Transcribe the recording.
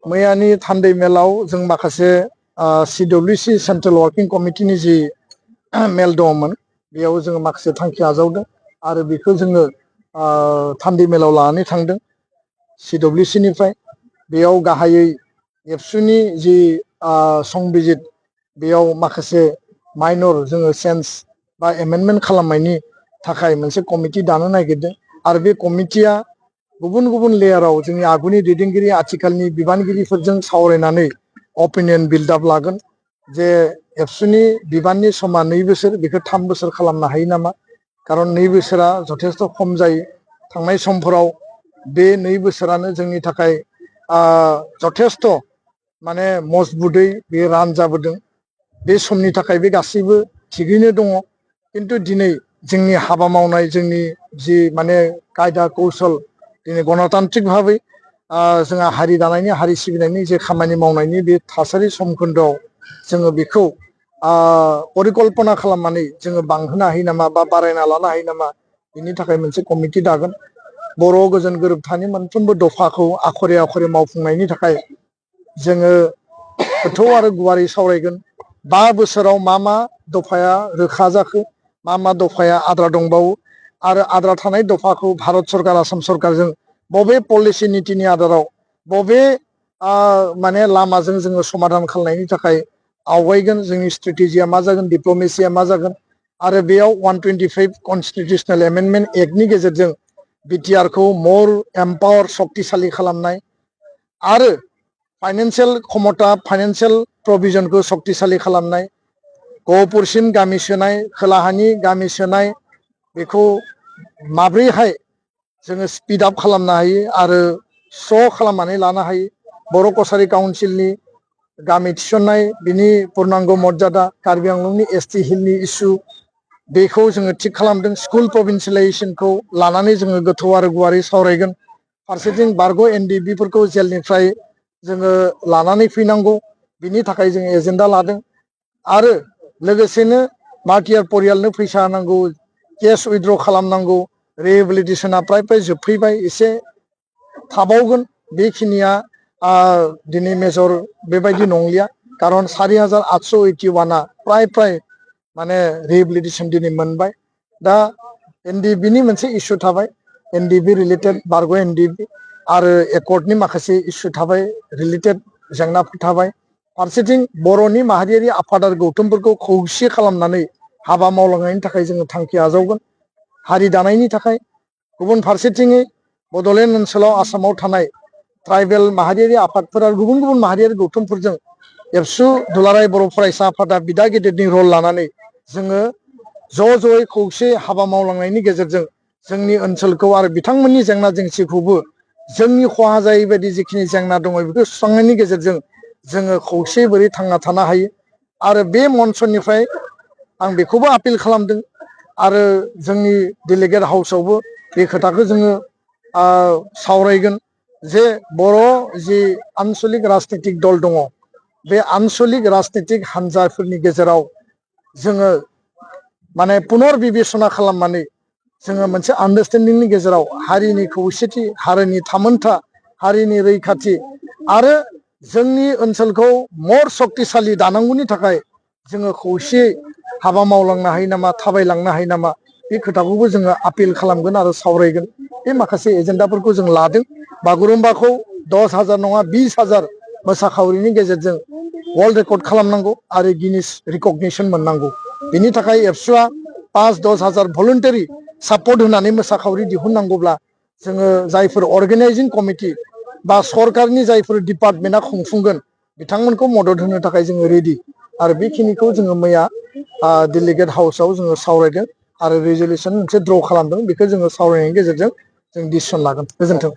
मैयानि थान्दै मेलाव जों माखासे CWC सेन्ट्रेल वर्किं कमिटिनि जि मेल दङमोन बेयाव जोङो माखासे थांखि आजावदों आरो बेखौ जोङो थान्दै मेलाव लानानै थांदों CWC निफ्राय बेयाव गाहायै एबसुनि जि संबिजित बेयाव माखासे माइनर जोङो चेन्ज बा एमेन्डमेन्ट खालामनायनि थाखाय मोनसे कमिटि दानो नागिरदों आरो बे कमिटिया गुबुन गुबुन लेयाराव जोंनि आगुनि दैदेनगिरि आथिखालनि बिबानगिरिफोरजों सावरायनानै अपिनियन बिल्डआप लागोन जे एबसुनि बिबाननि समा 2 बोसोर बेखौ 3 बोसोर खालामनो हायो नामा खारन 2 बोसोरा जथेस्थ खम जायो थांनाय समफोराव बे 2 बोसोरानो जोंनि थाखाय जथेस्थ माने मजबुतै बे रान जाबोदों बे समनि थाखाय बे गासैबो थिगैनो दङ किन्तु दिनै जोंनि हाबा मावनाय जोंनि जि माने कायदा कौशल दिनै गणतान्त्रिक भाबै जोंहा हारि दानायनि हारि सिबिनायनि जे खामानि मावनायनि बे थासारि समखोन्दोआव जोङो बेखौ परिकल्पना खालामनानै जोङो बांहोनो हायो नामा बा बारायना लानो हायो नामा बिनि थाखाय मोनसे कमिटि दागोन बर' गोजोन गोरोबथानि मोनफ्रोमबो दफाखौ आखरे आखरे मावफुंनायनि थाखाय जोङो गोथौ आरो गुवारै सावरायगोन 5 बोसोराव मा दफाया रोखा जाखो मा दफाया आद्रा दंबावो आरो आद्रा थानाय दफाखौ भारत सरकार आसाम सरकारजों बबे पलिसि नीतिनि आधाराव बबे माने लामाजों जोङो समाधान खालामनायनि थाखाय आवगायगोन जोंनि स्ट्रेटेजिया मा जागोन डिप्लोमेसिया मा जागोन आरो बेयाव 125 कन्स्टिटिउशनेल एमेन्डमेन्ट एक्टनि गेजेरजों बिटिआर खौ मोर एम्पावर शक्तिशाली खालामनाय आरो फाइनेन्सियेल क्षमता फाइनेन्सियेल प्रभिजनखौ शक्तिशाली खालामनाय गहपुरसिम गामि सोनाय खोलाहानि गामि सोनाय बेखौ माब्रैहाय जोङो स्पीड आप खालामनो हायो आरो स्र' खालामनानै लानो हायो बर' कसारी काउन्सिलनि गामि थिसननाय बिनि पुर्नांग मर्यादा कार्बि आंलंनि ST हिलनि इस्यु बेखौ जोङो थिग खालामदों स्कुल प्रभिन्सियेलाइजेसनखौ लानानै जोङो गोथौ आरो गुवारै सावरायगोन फारसेथिं बारग' NDB फोरखौ जेलनिफ्राय जोङो लानानै फैनांगौ बिनि थाखाय जोङो एजेन्डा लादों आरो लोगोसेनो मार्टियार परियालनो फैसा होनांगौ केस उइथड्र खालामनांगौ रिहेबिलिटेसना प्राय जोबफैबाय एसे थाबावगोन बेखिनिया दिनै मेजर बेबायदि नंलिया खारन 4881 प्राय माने रिहेबिलिटेसन दिनै मोनबाय दा NDB नि मोनसे इस्यु थाबाय NDB रिलेटेड बारग' NDB आरो एकर्डनि माखासे इस्यु थाबाय रिलेटेड जेंनाफोर थाबाय फारसेथिं बर'नि माहारियारि आफाद आरो गौथुमफोरखौ खौसे खालामनानै हाबा मावलांनायनि थाखाय जोङो थांखि आजावगोन हारि दानायनि थाखाय गुबुन फारसेथिङै बड'लेण्ड ओनसोलाव आसामाव थानाय ट्राइबेल माहारियारि आफादफोर आरो गुबुन गुबुन माहारियारि गौथुमफोरजों एबसु दुलाराय बर' फरायसा आफादा बिदा गिदिरनि रल लानानै जोङो ज'यै खौसे हाबा मावलांनायनि गेजेरजों जोंनि ओनसोलखौ आरो बिथांमोननि जेंना जेंसिखौबो जोंनि खहा जायै बायदि जिखिनि जेंना दङ बेखौ सुस्रांनायनि गेजेरजों जोङो खौसे बोरै थांना थानो हायो आरो बे मनसनिफ्राय आं बेखौबो आपिल खालामदों आरो जोंनि डेलिगेट हाउसआवबो बे खोथाखौ जोङो सावरायगोन जे बर' जि आन्सलिक राजनितिक दल दङ बे आन्सलिक राजनितिक हान्जाफोरनि गेजेराव जोङो माने पुनर बिबेसना खालामनानै जोङो मोनसे आन्डारस्टेन्डिंनि गेजेराव हारिनि खौसेथि हारिनि थामोनथा हारिनि रैखाथि आरो जोंनि ओनसोलखौ मर शक्तिशाली दानांगौनि थाखाय जोङो खौसे हाबा मावलांनो हायो नामा थाबायलांनो हायो नामा बे खोथाखौबो जोङो आपिल खालामगोन आरो सावरायगोन बे माखासे एजेन्डाफोरखौ जों लादों बागुरुम्बाखौ 10,000 नङा 20,000 मोसाखावरिनि गेजेरजों वर्ल्ड रेकर्ड खालामनांगौ आरो गिनिस रिकगनिसन मोननांगौ बिनि थाखाय एबसुआ 5-10 हाजार भलुन्टारि सापर्ट होनानै मोसाखावरि दिहुननांगौब्ला जोङो जायफोर अर्गेनाइजिं कमिटि बा सरकारनि जायफोर डिपार्टमेन्टआ खुंफुंगोन बिथांमोनखौ मदद होनो थाखाय जोङो रेडि आरो बेखिनिखौ जोङो मैया डेलिगेट हाउसआव जोङो सावरायदों आरो रिजलिउसन मोनसे ड्र खालामदों बेखौ जोङो सावरायनायनि गेजेरजों जों डिसिसन लागोन गोजोन्थों।